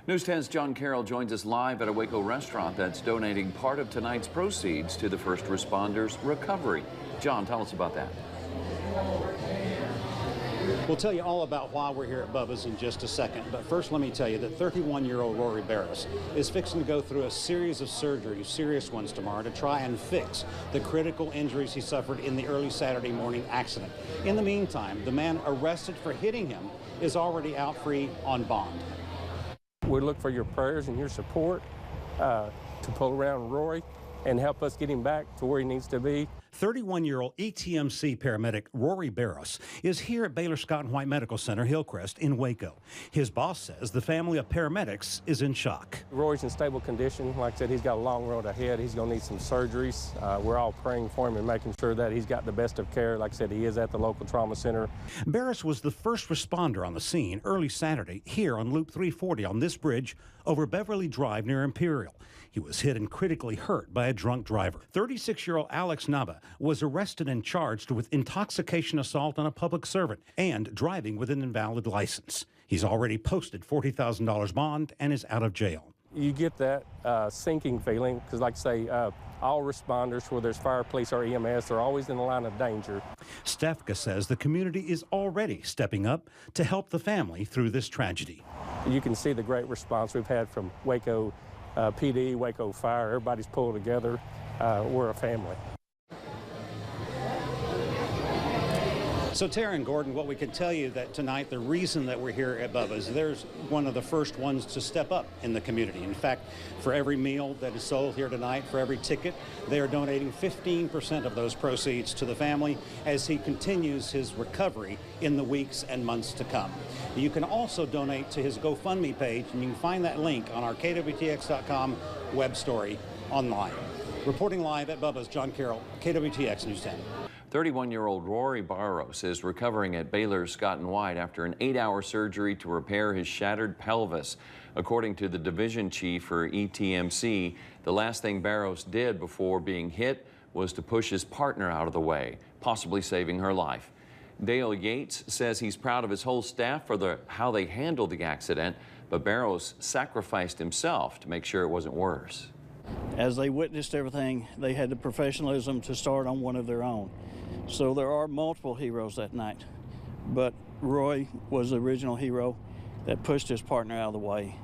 News 10's John Carroll joins us live at a Waco restaurant that's donating part of tonight's proceeds to the first responders' recovery. John, tell us about that. We'll tell you all about why we're here at Bubba's in just a second, but first let me tell you that 31-year-old Rory Barros is fixing to go through a series of surgeries, serious ones tomorrow, to try and fix the critical injuries he suffered in the early Saturday morning accident. In the meantime, the man arrested for hitting him is already out free on bond. We look for your prayers and your support to pull around Rory and help us get him back to where he needs to be. 31-year-old ETMC paramedic Rory Barros is here at Baylor Scott & White Medical Center, Hillcrest in Waco. His boss says the family of paramedics is in shock. Rory's in stable condition. Like I said, he's got a long road ahead. He's going to need some surgeries. We're all praying for him and making sure that he's got the best of care. Like I said, he is at the local trauma center. Barros was the first responder on the scene early Saturday here on Loop 340 on this bridge over Beverly Drive near Imperial. He was hit and critically hurt by a drunk driver. 36-year-old Alex Nava was arrested and charged with intoxication assault on a public servant and driving with an invalid license. He's already posted $40,000 bond and is out of jail. You get that sinking feeling because, like I say, all responders, whether it's fire, police, or EMS, are always in the line of danger. Stefka says the community is already stepping up to help the family through this tragedy. You can see the great response we've had from Waco PD, Waco Fire. Everybody's pulled together. We're a family. So Tara and Gordon, what we can tell you that tonight, the reason that we're here at Bubba's, there's one of the first ones to step up in the community. In fact, for every meal that is sold here tonight, for every ticket, they are donating 15% of those proceeds to the family as he continues his recovery in the weeks and months to come. You can also donate to his GoFundMe page, and you can find that link on our Kwtx.com web story online. Reporting live at Bubba's, John Carroll, KWTX News 10. 31-year-old Rory Barros is recovering at Baylor Scott & White after an 8-hour surgery to repair his shattered pelvis. According to the division chief for ETMC, the last thing Barros did before being hit was to push his partner out of the way, possibly saving her life. Dale Yates says he's proud of his whole staff for how they handled the accident, but Barros sacrificed himself to make sure it wasn't worse. As they witnessed everything, they had the professionalism to start on one of their own. So there are multiple heroes that night, but Roy was the original hero that pushed his partner out of the way.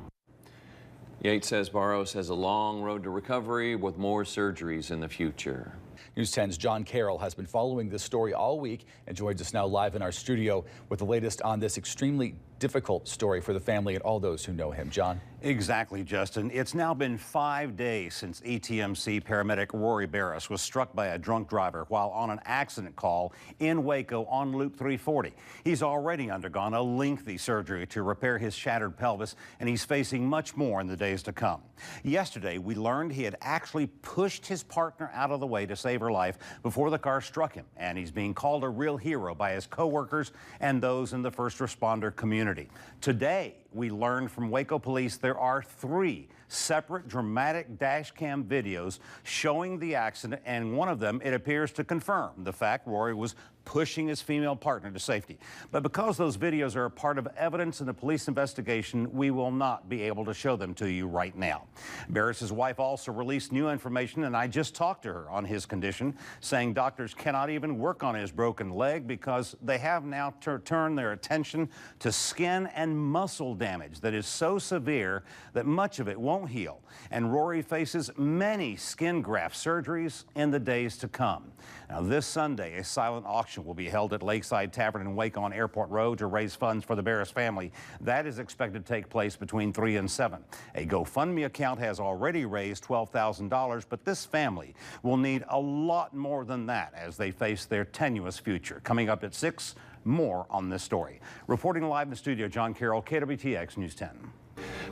Yates says Barros has a long road to recovery with more surgeries in the future. News 10's John Carroll has been following this story all week and joins us now live in our studio with the latest on this extremely difficult story for the family and all those who know him. John? Exactly, Justin. It's now been 5 days since ETMC paramedic Rory Barros was struck by a drunk driver while on an accident call in Waco on Loop 340. He's already undergone a lengthy surgery to repair his shattered pelvis, and he's facing much more in the days to come. Yesterday, we learned he had actually pushed his partner out of the way to save her life before the car struck him, and he's being called a real hero by his co-workers and those in the first responder community. Today, we learned from Waco police there are 3 separate dramatic dash cam videos showing the accident, and one of them, it appears to confirm the fact Rory was pushing his female partner to safety. But because those videos are a part of evidence in the police investigation, we will not be able to show them to you right now. Barris's wife also released new information, and I just talked to her on his condition, saying doctors cannot even work on his broken leg because they have now turned their attention to skin and muscle damage that is so severe that much of it won't heal. And Rory faces many skin graft surgeries in the days to come. Now, this Sunday, a silent auction will be held at Lakeside Tavern in Waco on Airport Road to raise funds for the Barros family. That is expected to take place between 3 and 7. A GoFundMe account has already raised $12,000, but this family will need a lot more than that as they face their tenuous future. Coming up at 6, more on this story. Reporting live in the studio, John Carroll, KWTX News 10.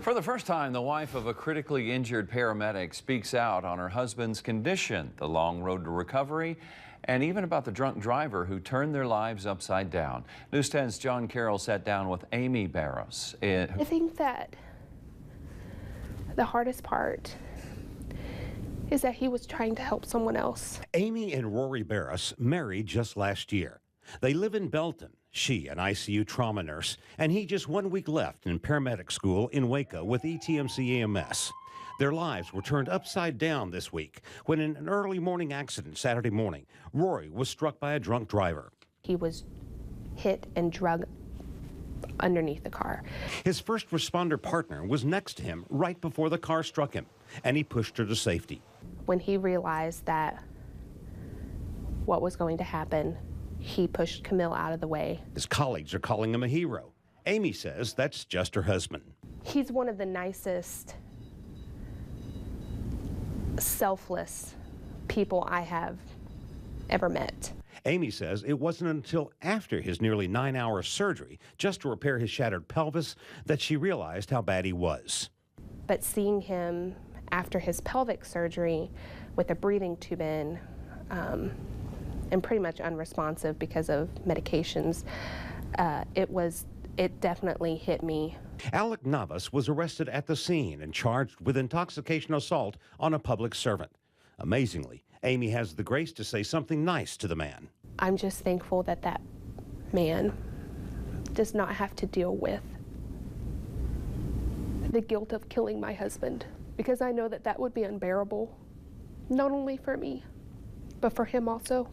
For the first time, the wife of a critically injured paramedic speaks out on her husband's condition, the long road to recovery, and even about the drunk driver who turned their lives upside down. News 10's John Carroll sat down with Amy Barros. I think that the hardest part is that he was trying to help someone else. Amy and Rory Barros married just last year. They live in Belton She, an ICU trauma nurse, and he just 1 week left in paramedic school in Waco with ETMC EMS. Their lives were turned upside down this week when in an early morning accident Saturday morning, Rory was struck by a drunk driver. He was hit and drugged underneath the car. His first responder partner was next to him right before the car struck him, and he pushed her to safety. When he realized that what was going to happen, he pushed Camille out of the way. His colleagues are calling him a hero. Amy says that's just her husband. He's one of the nicest, selfless people I have ever met. Amy says it wasn't until after his nearly 9-hour surgery, just to repair his shattered pelvis, that she realized how bad he was. But seeing him after his pelvic surgery with a breathing tube in, and pretty much unresponsive because of medications, it definitely hit me. Alec Navas was arrested at the scene and charged with intoxication assault on a public servant. Amazingly, Amy has the grace to say something nice to the man. I'm just thankful that that man does not have to deal with the guilt of killing my husband, because I know that that would be unbearable, not only for me, but for him also.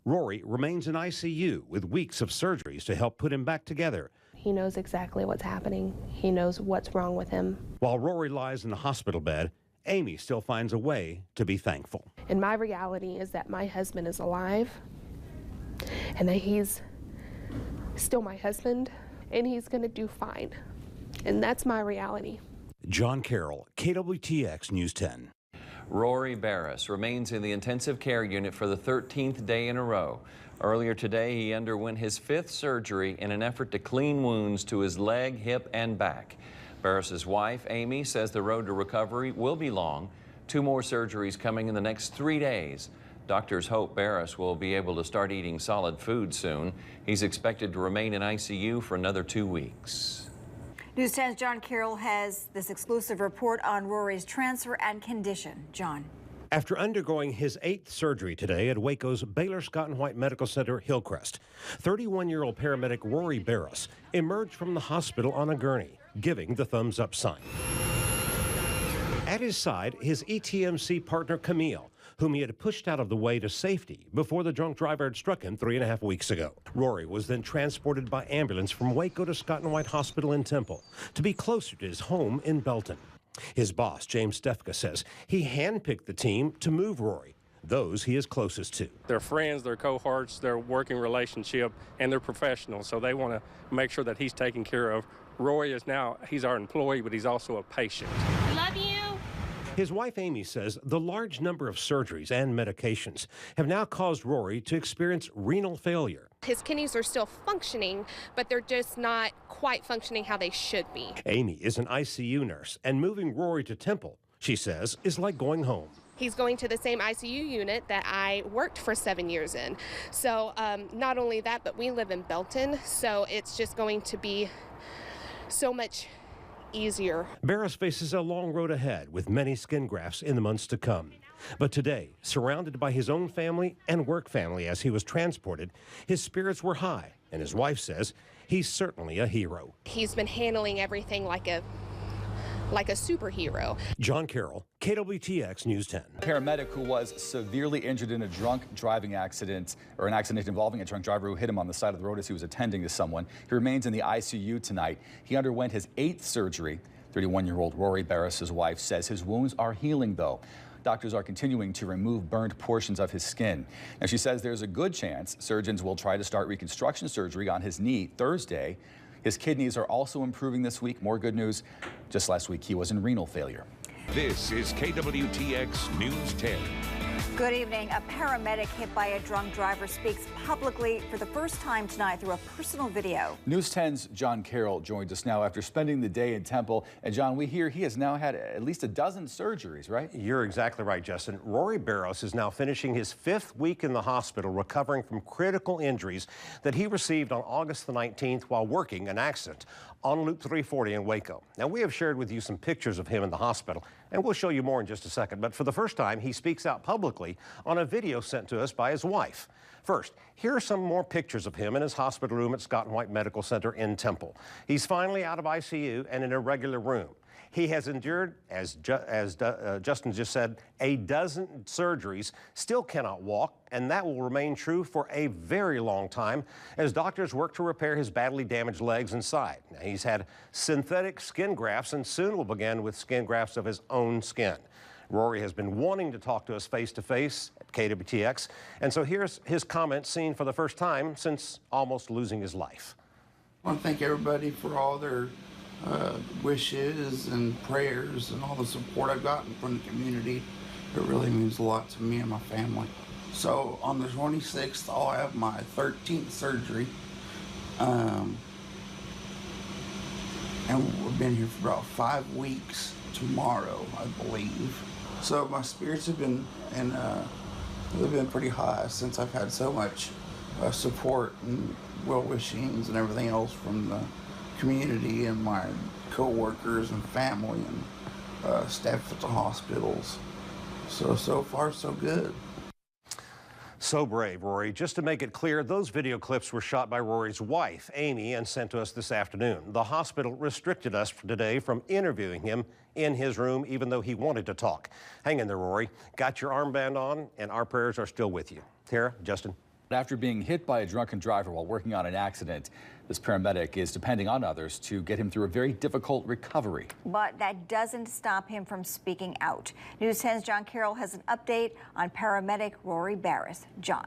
Rory remains in ICU with weeks of surgeries to help put him back together. He knows exactly what's happening. He knows what's wrong with him. While Rory lies in the hospital bed, Amy still finds a way to be thankful. And my reality is that my husband is alive, and that he's still my husband, and he's going to do fine. And that's my reality. John Carroll, KWTX News 10. Rory Barris remains in the intensive care unit for the 13th day in a row. Earlier today, he underwent his 5th surgery in an effort to clean wounds to his leg, hip, and back. Barris's wife, Amy, says the road to recovery will be long. 2 more surgeries coming in the next 3 days. Doctors hope Barris will be able to start eating solid food soon. He's expected to remain in ICU for another 2 weeks. News 10's John Carroll has this exclusive report on Rory's transfer and condition. John. After undergoing his 8th surgery today at Waco's Baylor Scott & White Medical Center, Hillcrest, 31-year-old paramedic Rory Barris emerged from the hospital on a gurney, giving the thumbs up sign. At his side, his ETMC partner Camille, whom he had pushed out of the way to safety before the drunk driver had struck him 3.5 weeks ago. Rory was then transported by ambulance from Waco to Scott & White Hospital in Temple to be closer to his home in Belton. His boss, James Stefka, says he handpicked the team to move Rory, those he is closest to. They're friends, they're cohorts, they're working relationship, and they're professionals, so they want to make sure that he's taken care of. Rory is now, he's our employee, but he's also a patient. Love you. His wife, Amy, says the large number of surgeries and medications have now caused Rory to experience renal failure. His kidneys are still functioning, but they're just not quite functioning how they should be. Amy is an ICU nurse, and moving Rory to Temple, she says, is like going home. He's going to the same ICU unit that I worked for 7 years in. So not only that, but we live in Belton, so it's just going to be so much easier. Barris faces a long road ahead with many skin grafts in the months to come. But today, surrounded by his own family and work family as he was transported, his spirits were high, and his wife says he's certainly a hero. He's been handling everything like a superhero. John Carroll, KWTX News 10. A paramedic who was severely injured in a drunk driving accident, or an accident involving a drunk driver who hit him on the side of the road as he was attending to someone. He remains in the ICU tonight. He underwent his 8th surgery. 31-year-old Rory Barris' wife says his wounds are healing, though. Doctors are continuing to remove burned portions of his skin. Now, she says there's a good chance surgeons will try to start reconstruction surgery on his knee Thursday. His kidneys are also improving this week. More good news. Just last week, he was in renal failure. This is KWTX News 10. Good evening. A paramedic hit by a drunk driver speaks publicly for the first time tonight through a personal video. News 10's John Carroll joins us now after spending the day in Temple. And John, we hear he has now had at least a dozen surgeries, right? You're exactly right, Justin. Rory Barris is now finishing his 5th week in the hospital, recovering from critical injuries that he received on August the 19th while working an accident on Loop 340 in Waco. Now, we have shared with you some pictures of him in the hospital, and we'll show you more in just a second. But for the first time, he speaks out publicly on a video sent to us by his wife. First, here are some more pictures of him in his hospital room at Scott and White Medical Center in Temple. He's finally out of ICU and in a regular room. He has endured, as Justin just said, a dozen surgeries, still cannot walk, and that will remain true for a very long time as doctors work to repair his badly damaged legs and side. Now, he's had synthetic skin grafts and soon will begin with skin grafts of his own skin. Rory has been wanting to talk to us face-to-face at KWTX, and so here's his comments seen for the first time since almost losing his life. I want to thank everybody for all their wishes and prayers and all the support I've gotten from the community. It really means a lot to me and my family. So on the 26th, I'll have my 13th surgery. And we've been here for about 5 weeks tomorrow, I believe. So my spirits have been they've been pretty high since I've had so much support and well-wishings and everything else from the community and my co-workers and family and staff at the hospitals. So far, so good. So brave, Rory. Just to make it clear, those video clips were shot by Rory's wife, Amy, and sent to us this afternoon. The hospital restricted us today from interviewing him in his room, even though he wanted to talk. Hang in there, Rory. Got your armband on, and our prayers are still with you. Tara, Justin. After being hit by a drunken driver while working on an accident, this paramedic is depending on others to get him through a very difficult recovery. But that doesn't stop him from speaking out. News 10's John Carroll has an update on paramedic Rory Barris. John.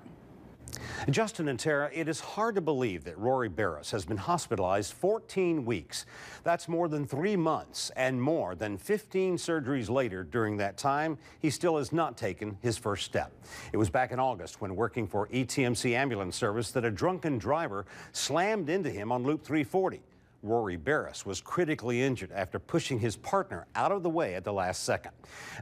Justin and Tara, it is hard to believe that Rory Barris has been hospitalized 14 weeks. That's more than 3 months and more than 15 surgeries later. During that time, he still has not taken his first step. It was back in August when working for ETMC ambulance service that a drunken driver slammed into him on Loop 340. Rory Barris was critically injured after pushing his partner out of the way at the last second.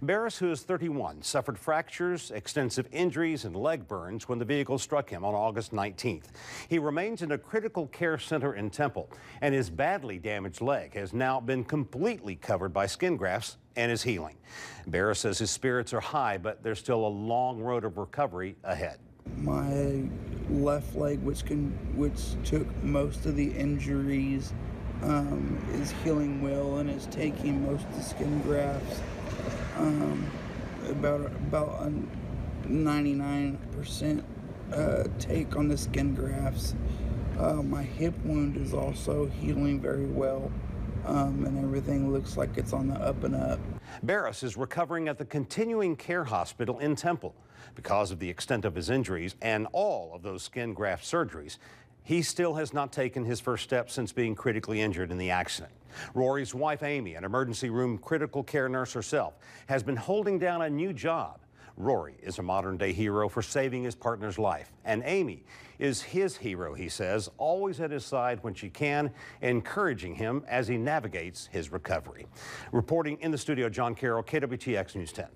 Barris, who is 31, suffered fractures, extensive injuries, and leg burns when the vehicle struck him on August 19th. He remains in a critical care center in Temple, and his badly damaged leg has now been completely covered by skin grafts and is healing. Barris says his spirits are high, but there's still a long road of recovery ahead. My left leg, which took most of the injuries, is healing well and is taking most of the skin grafts. About a 99% take on the skin grafts. My hip wound is also healing very well, and everything looks like it's on the up and up. Barris is recovering at the Continuing Care Hospital in Temple. Because of the extent of his injuries and all of those skin graft surgeries, he still has not taken his first step since being critically injured in the accident. Rory's wife, Amy, an emergency room critical care nurse herself, has been holding down a new job. Rory is a modern-day hero for saving his partner's life, and Amy is his hero, he says, always at his side when she can, encouraging him as he navigates his recovery. Reporting in the studio, John Carroll, KWTX News 10.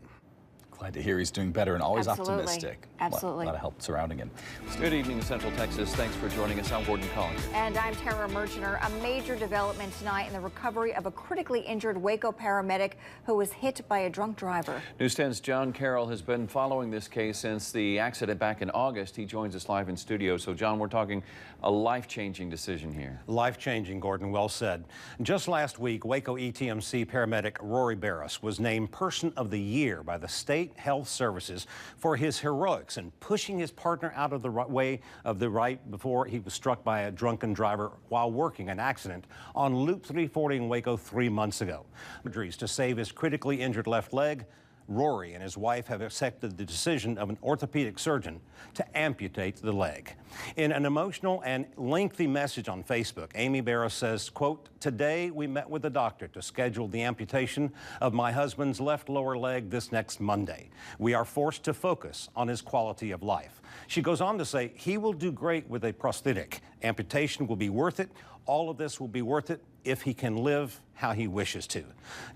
Glad to hear he's doing better and always Absolutely. optimistic. Absolutely. A lot of help surrounding him. Good evening, Central Texas. Thanks for joining us. I'm Gordon Collins. And I'm Tara Merchiner. A major development tonight in the recovery of a critically injured Waco paramedic who was hit by a drunk driver. News 10's John Carroll has been following this case since the accident back in August. He joins us live in studio. So, John, we're talking a life-changing decision here. Life-changing, Gordon, well said. Just last week, Waco ETMC paramedic Rory Barris was named Person of the Year by the State Health Services for his heroics in pushing his partner out of the way of the right before he was struck by a drunken driver while working an accident on Loop 340 in Waco 3 months ago. To save his critically injured left leg, Rory and his wife have accepted the decision of an orthopedic surgeon to amputate the leg. In an emotional and lengthy message on Facebook, Amy Barris says, quote, "Today we met with the doctor to schedule the amputation of my husband's left lower leg this next Monday. We are forced to focus on his quality of life." She goes on to say, "He will do great with a prosthetic. Amputation will be worth it. All of this will be worth it. if he can live how he wishes to.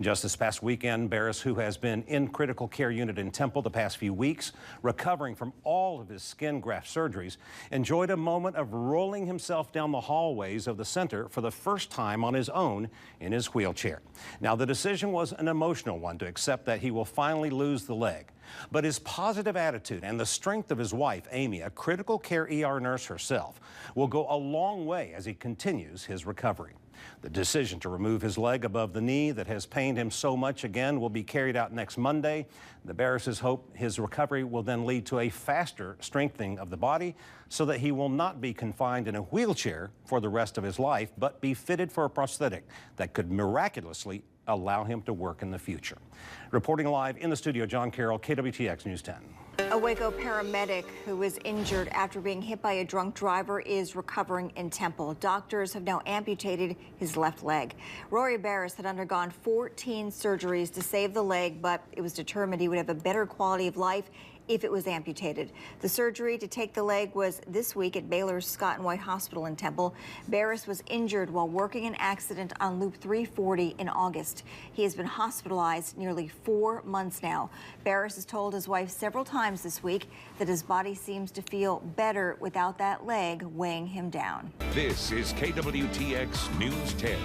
Just this past weekend, Barris, who has been in critical care unit in Temple the past few weeks, recovering from all of his skin graft surgeries, enjoyed a moment of rolling himself down the hallways of the center for the first time on his own in his wheelchair. Now, the decision was an emotional one to accept that he will finally lose the leg. But his positive attitude and the strength of his wife, Amy, a critical care ER nurse herself, will go a long way as he continues his recovery. The decision to remove his leg above the knee that has pained him so much again will be carried out next Monday. The Barrises hope his recovery will then lead to a faster strengthening of the body so that he will not be confined in a wheelchair for the rest of his life, but be fitted for a prosthetic that could miraculously allow him to work in the future. Reporting live in the studio, John Carroll, KWTX News 10. A Waco paramedic who was injured after being hit by a drunk driver is recovering in Temple. Doctors have now amputated his left leg. Rory Barris had undergone 14 surgeries to save the leg, but it was determined he would have a better quality of life if it was amputated. The surgery to take the leg was this week at Baylor's Scott & White Hospital in Temple. Barris was injured while working an accident on Loop 340 in August. He has been hospitalized nearly 4 months now. Barris has told his wife several times this week that his body seems to feel better without that leg weighing him down. This is KWTX News 10.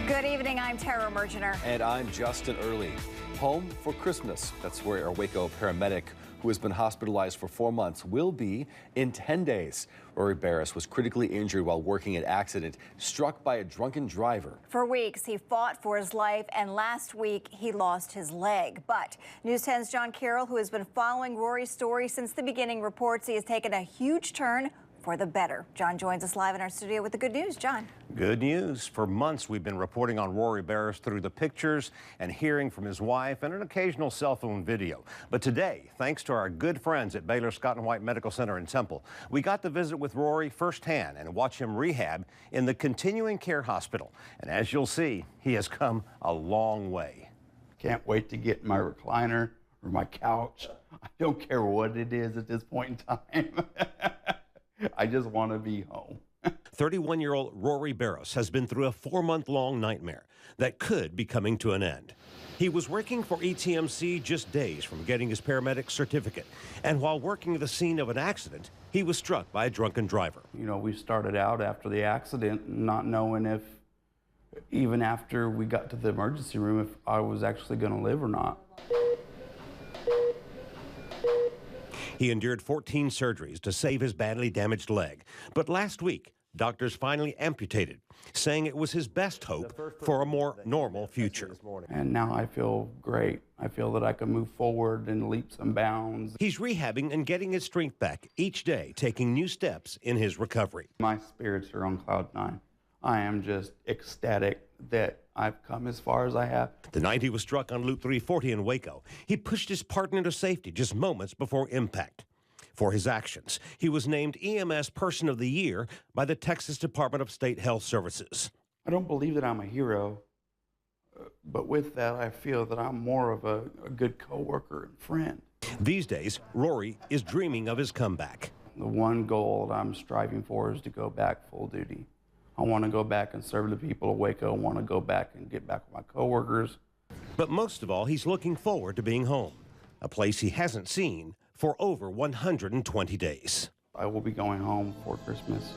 Good evening, I'm Tara Mergener. And I'm Justin Early. Home for Christmas. That's where our Waco paramedic, who has been hospitalized for 4 months, will be in 10 days. Rory Barris was critically injured while working an accident, struck by a drunken driver. For weeks, he fought for his life, and last week, he lost his leg. But News 10's John Carroll, who has been following Rory's story since the beginning, reports he has taken a huge turn for the better. John joins us live in our studio with the good news. John. Good news. For months, we've been reporting on Rory Barris through the pictures and hearing from his wife and an occasional cell phone video. But today, thanks to our good friends at Baylor Scott & White Medical Center in Temple, we got to visit with Rory firsthand and watch him rehab in the continuing care hospital. And as you'll see, he has come a long way. Can't wait to get my recliner or my couch. I don't care what it is at this point in time. I just want to be home. 31-year-old Rory Barris has been through a 4-month-long nightmare that could be coming to an end. He was working for ETMC just days from getting his paramedic certificate. And while working at the scene of an accident, he was struck by a drunken driver. You know, we started out after the accident not knowing if, even after we got to the emergency room, if I was actually going to live or not. He endured 14 surgeries to save his badly damaged leg. But last week, doctors finally amputated, saying it was his best hope for a more normal future. And now I feel great. I feel that I can move forward and leaps and bounds. He's rehabbing and getting his strength back each day, taking new steps in his recovery. My spirits are on cloud 9. I am just ecstatic that I've come as far as I have. The night he was struck on Loop 340 in Waco, he pushed his partner to safety just moments before impact. For his actions, he was named EMS Person of the Year by the Texas Department of State Health Services. I don't believe that I'm a hero, but with that, I feel that I'm more of a good coworker and friend. These days, Rory is dreaming of his comeback. The one goal that I'm striving for is to go back full duty. I want to go back and serve the people of Waco. I want to go back and get back with my coworkers. But most of all, he's looking forward to being home, a place he hasn't seen for over 120 days. I will be going home for Christmas.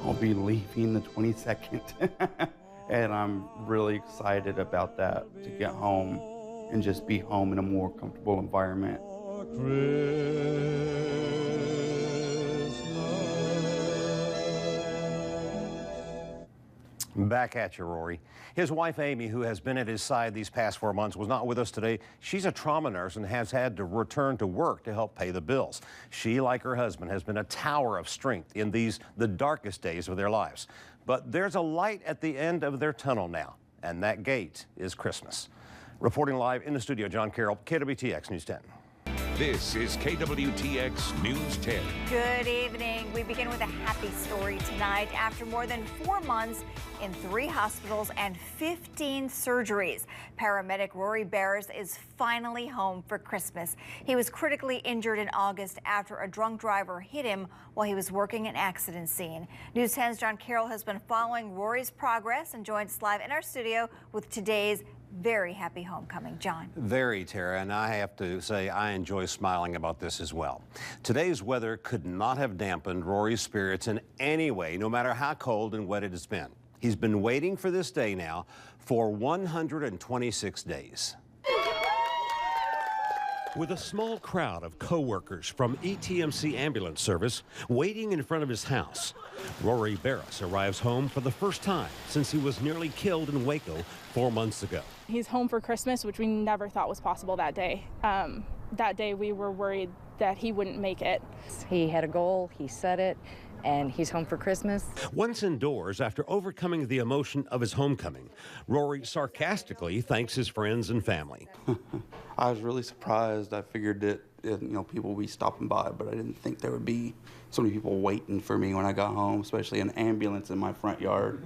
I'll be leaving the 22nd. And I'm really excited about that, to get home and just be home in a more comfortable environment. Back at you, Rory. His wife, Amy, who has been at his side these past 4 months, was not with us today. She's a trauma nurse and has had to return to work to help pay the bills. She, like her husband, has been a tower of strength in the darkest days of their lives. But there's a light at the end of their tunnel now, and that gate is Christmas. Reporting live in the studio, John Carroll, KWTX News 10. This is KWTX News 10. Good evening. We begin with a happy story tonight. After more than 4 months in 3 hospitals and 15 surgeries, paramedic Rory Barris is finally home for Christmas. He was critically injured in August after a drunk driver hit him while he was working an accident scene. News 10's John Carroll has been following Rory's progress and joins us live in our studio with today's very happy homecoming. John. Very, Tara, and I have to say I enjoy smiling about this as well. Today's weather could not have dampened Rory's spirits in any way, no matter how cold and wet it has been. He's been waiting for this day now for 126 days. With a small crowd of co-workers from ETMC ambulance service waiting in front of his house, Rory Barris arrives home for the first time since he was nearly killed in Waco 4 months ago. He's home for Christmas, which we never thought was possible that day. That day we were worried that he wouldn't make it. He had a goal, he set it, and he's home for Christmas. Once indoors, after overcoming the emotion of his homecoming, Rory sarcastically thanks his friends and family. I was really surprised. I figured that people would be stopping by, but I didn't think there would be so many people waiting for me when I got home, especially an ambulance in my front yard.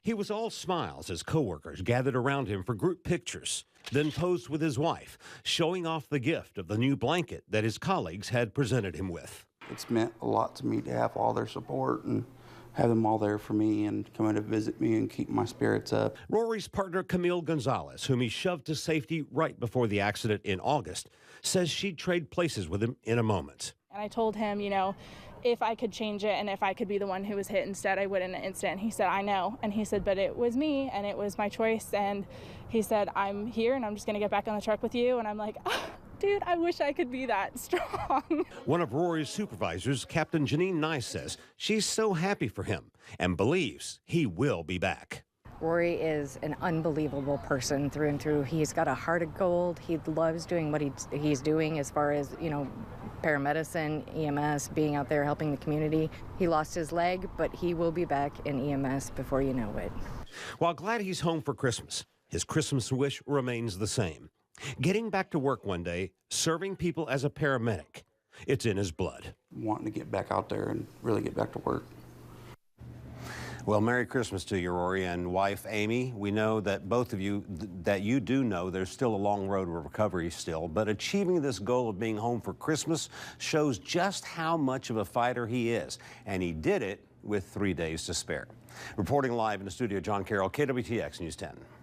He was all smiles as coworkers gathered around him for group pictures, then posed with his wife, showing off the gift of the new blanket that his colleagues had presented him with. It's meant a lot to me to have all their support and have them all there for me and coming to visit me and keep my spirits up. Rory's partner, Camille Gonzalez, whom he shoved to safety right before the accident in August, says she'd trade places with him in a moment. And I told him, if I could change it and if I could be the one who was hit instead, I would in an instant. He said, I know. And he said, but it was me and it was my choice. And he said, I'm here and I'm just going to get back on the truck with you. And I'm like, oh, dude, I wish I could be that strong. One of Rory's supervisors, Captain Janine Nice, says she's so happy for him and believes he will be back. Rory is an unbelievable person through and through. He's got a heart of gold. He loves doing what he's doing as far as, paramedicine, EMS, being out there helping the community. He lost his leg, but he will be back in EMS before you know it. While glad he's home for Christmas, his Christmas wish remains the same. Getting back to work one day, serving people as a paramedic. It's in his blood. Wanting to get back out there and really get back to work. Well, Merry Christmas to you, Rory, and wife, Amy. We know that both of you, that you do know there's still a long road to recovery still, but achieving this goal of being home for Christmas shows just how much of a fighter he is, and he did it with 3 days to spare. Reporting live in the studio, John Carroll, KWTX News 10.